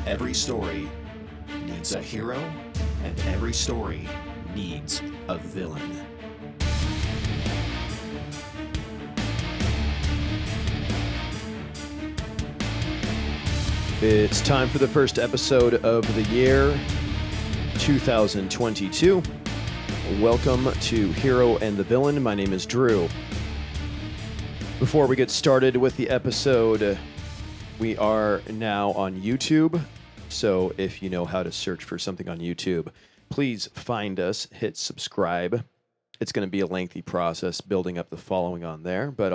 Every story needs a hero, and every story needs a villain. It's time for the first episode of the year 2022. Welcome to Hero and the Villain. My name is Drew. Before we get started with the episode, we are now on YouTube. So if you know how to search for something on YouTube, please find us, hit subscribe. It's going to be a lengthy process building up the following on there, but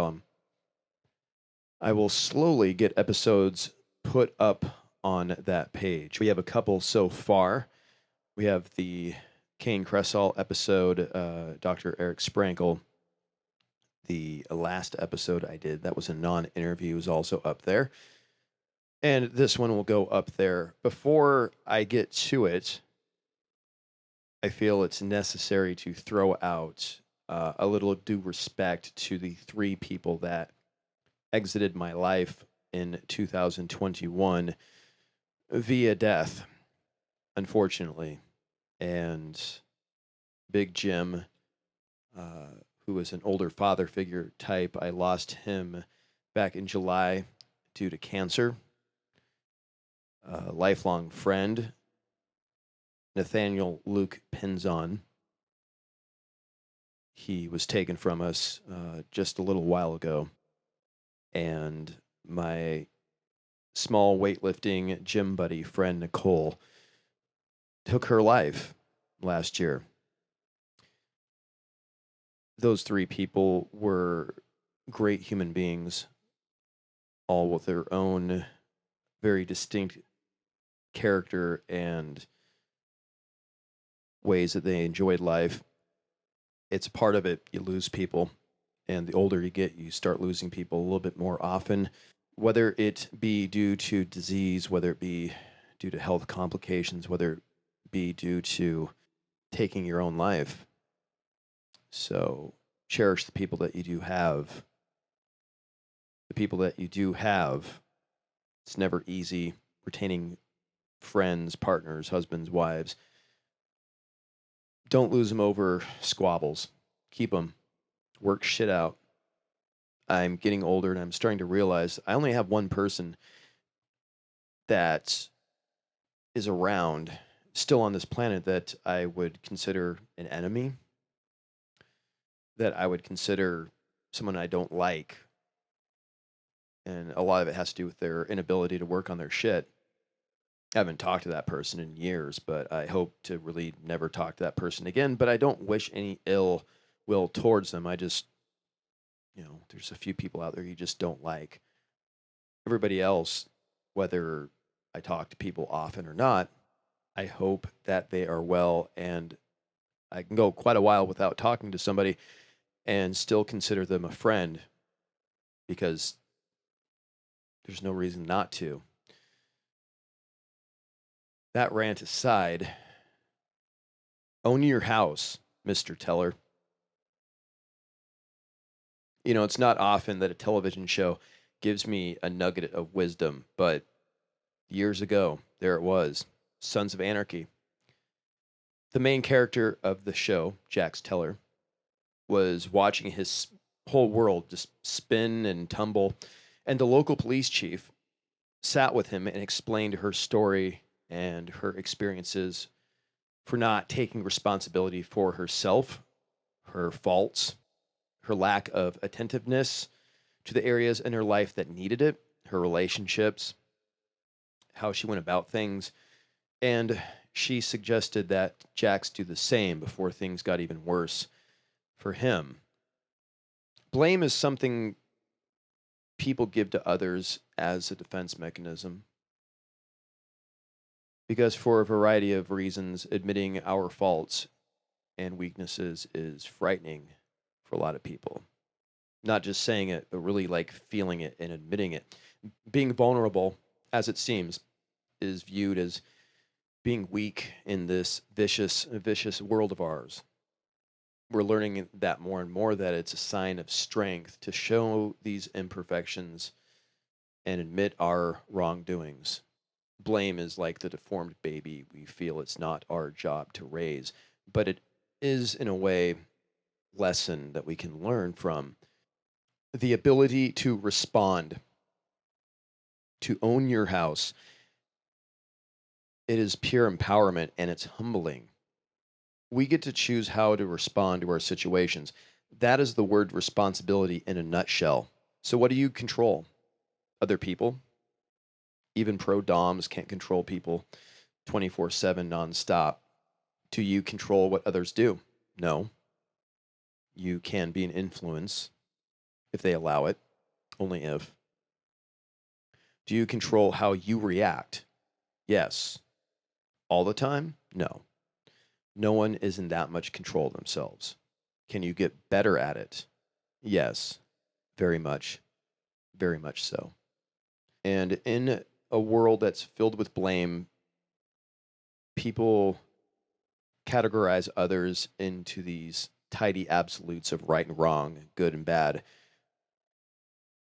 I will slowly get episodes put up on that page. We have a couple so far. We have the Kane Cressall episode, Dr. Eric Sprankle. The last episode I did, that was a non-interview, is also up there. And this one will go up there. Before I get to it, I feel it's necessary to throw out a little due respect to the three people that exited my life in 2021 via death, unfortunately. And Big Jim, who was an older father figure type, I lost him back in July due to cancer. A lifelong friend, Nathaniel Luke Pinzon. He was taken from us just a little while ago. And my small weightlifting gym buddy friend, Nicole, took her life last year. Those three people were great human beings, all with their own very distinct character and ways that they enjoyed life. It's part of it. You lose people, and the older you get, you start losing people a little bit more often, whether it be due to disease, whether it be due to health complications, whether it be due to taking your own life. So cherish the people that you do have. The people that you do have, it's never easy retaining friends, partners, husbands, wives. Don't lose them over squabbles. Keep them. Work shit out. I'm getting older and I'm starting to realize I only have one person that is around, still on this planet, that I would consider an enemy, that I would consider someone I don't like. And a lot of it has to do with their inability to work on their shit. I haven't talked to that person in years, but I hope to really never talk to that person again. But I don't wish any ill will towards them. I just, there's a few people out there you just don't like. Everybody else, whether I talk to people often or not, I hope that they are well, and I can go quite a while without talking to somebody and still consider them a friend, because there's no reason not to. That rant aside, own your house, Mr. Teller. It's not often that a television show gives me a nugget of wisdom, but years ago, there it was, Sons of Anarchy. The main character of the show, Jax Teller, was watching his whole world just spin and tumble, and the local police chief sat with him and explained her story and her experiences for not taking responsibility for herself, her faults, her lack of attentiveness to the areas in her life that needed it, her relationships, how she went about things. And she suggested that Jax do the same before things got even worse for him. Blame is something people give to others as a defense mechanism, because for a variety of reasons, admitting our faults and weaknesses is frightening for a lot of people. Not just saying it, but really like feeling it and admitting it. Being vulnerable, as it seems, is viewed as being weak in this vicious world of ours. We're learning that more and more, that it's a sign of strength to show these imperfections and admit our wrongdoings. Blame is like the deformed baby we feel it's not our job to raise, but it is, in a way, lesson that we can learn from the ability to respond, to own your house. It is pure empowerment and it's humbling. We get to choose how to respond to our situations. That is the word responsibility in a nutshell. So, what do you control? Other people? Even pro doms can't control people 24/7 nonstop. Do you control what others do? No. You can be an influence if they allow it, only if. Do you control how you react? Yes. All the time? No. No one is in that much control of themselves. Can you get better at it? Yes. Very much. Very much so. And in a world that's filled with blame, people categorize others into these tidy absolutes of right and wrong, good and bad,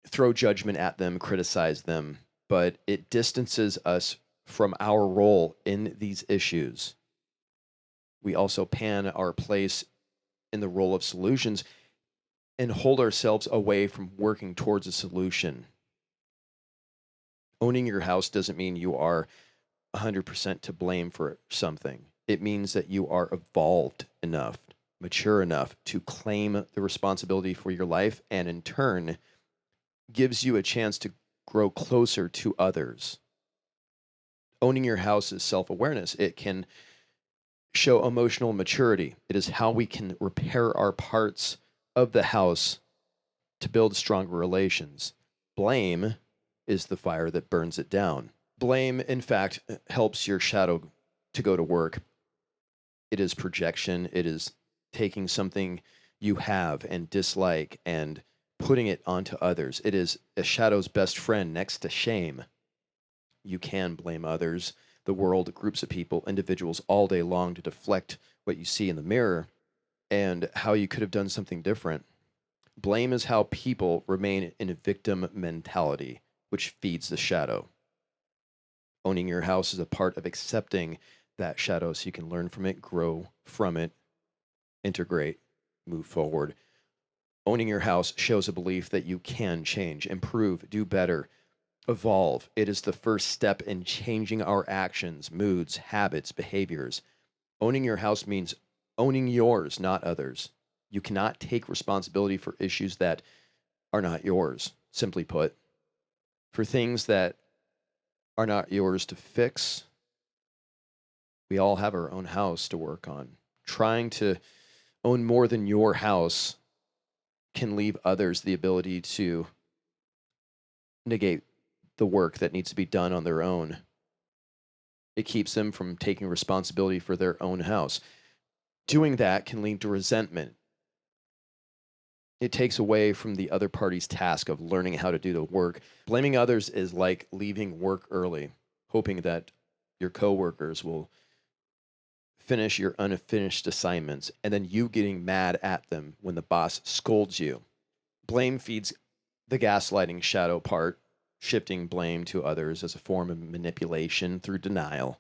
throw judgment at them, criticize them, but it distances us from our role in these issues. We also pan our place in the role of solutions and hold ourselves away from working towards a solution. Owning your house doesn't mean you are 100% to blame for something. It means that you are evolved enough, mature enough to claim the responsibility for your life, and in turn gives you a chance to grow closer to others. Owning your house is self-awareness. It can show emotional maturity. It is how we can repair our parts of the house to build stronger relations. Blame is the fire that burns it down. Blame, in fact, helps your shadow to go to work. It is projection. It is taking something you have and dislike and putting it onto others. It is a shadow's best friend next to shame. You can blame others, the world, groups of people, individuals all day long to deflect what you see in the mirror and how you could have done something different. Blame is how people remain in a victim mentality, which feeds the shadow. Owning your house is a part of accepting that shadow so you can learn from it, grow from it, integrate, move forward. Owning your house shows a belief that you can change, improve, do better, evolve. It is the first step in changing our actions, moods, habits, behaviors. Owning your house means owning yours, not others. You cannot take responsibility for issues that are not yours, simply put. For things that are not yours to fix, we all have our own house to work on. Trying to own more than your house can leave others the ability to negate the work that needs to be done on their own. It keeps them from taking responsibility for their own house. Doing that can lead to resentment. It takes away from the other party's task of learning how to do the work. Blaming others is like leaving work early, hoping that your coworkers will finish your unfinished assignments, and then you getting mad at them when the boss scolds you. Blame feeds the gaslighting shadow part, shifting blame to others as a form of manipulation through denial.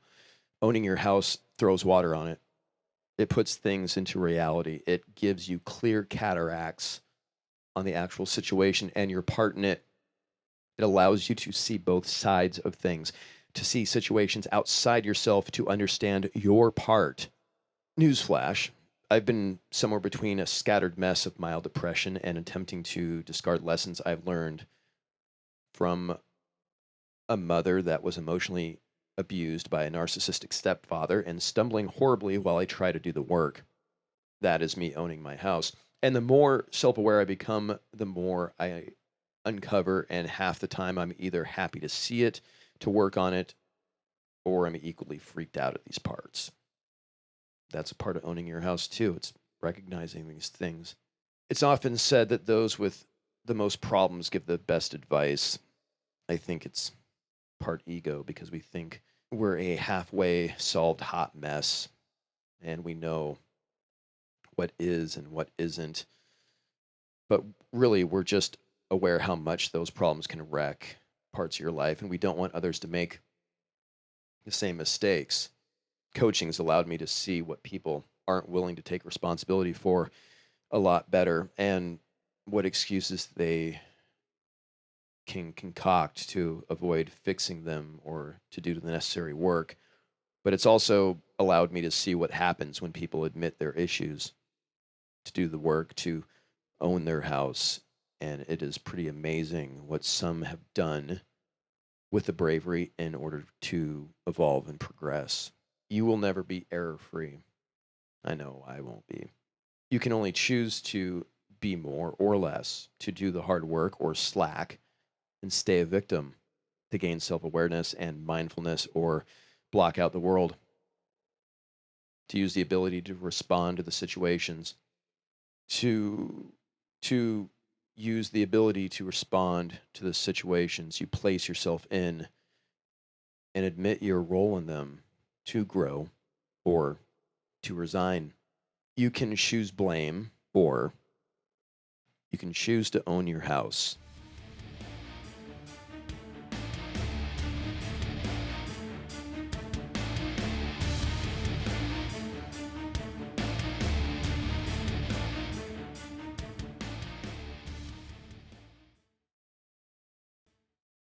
Owning your house throws water on it. It puts things into reality. It gives you clear cataracts on the actual situation and your part in it. It allows you to see both sides of things, to see situations outside yourself, to understand your part. Newsflash, I've been somewhere between a scattered mess of mild depression and attempting to discard lessons I've learned from a mother that was emotionally abused by a narcissistic stepfather and stumbling horribly while I try to do the work. That is me owning my house. And the more self-aware I become, the more I uncover, and half the time I'm either happy to see it, to work on it, or I'm equally freaked out at these parts. That's a part of owning your house too. It's recognizing these things. It's often said that those with the most problems give the best advice. I think it's part ego because we think we're a halfway solved hot mess and we know what is and what isn't. But really, we're just aware how much those problems can wreck parts of your life, and we don't want others to make the same mistakes. Coaching's allowed me to see what people aren't willing to take responsibility for a lot better, and what excuses they can concoct to avoid fixing them or to do the necessary work. But it's also allowed me to see what happens when people admit their issues, to do the work, to own their house. And it is pretty amazing what some have done with the bravery in order to evolve and progress. You will never be error free. I know I won't be. You can only choose to be more or less, to do the hard work or slack and stay a victim, to gain self awareness and mindfulness or block out the world, to use the ability to respond to the situations, to use the ability to respond to the situations you place yourself in and admit your role in them, to grow or to resign. You can choose blame, or you can choose to own your house.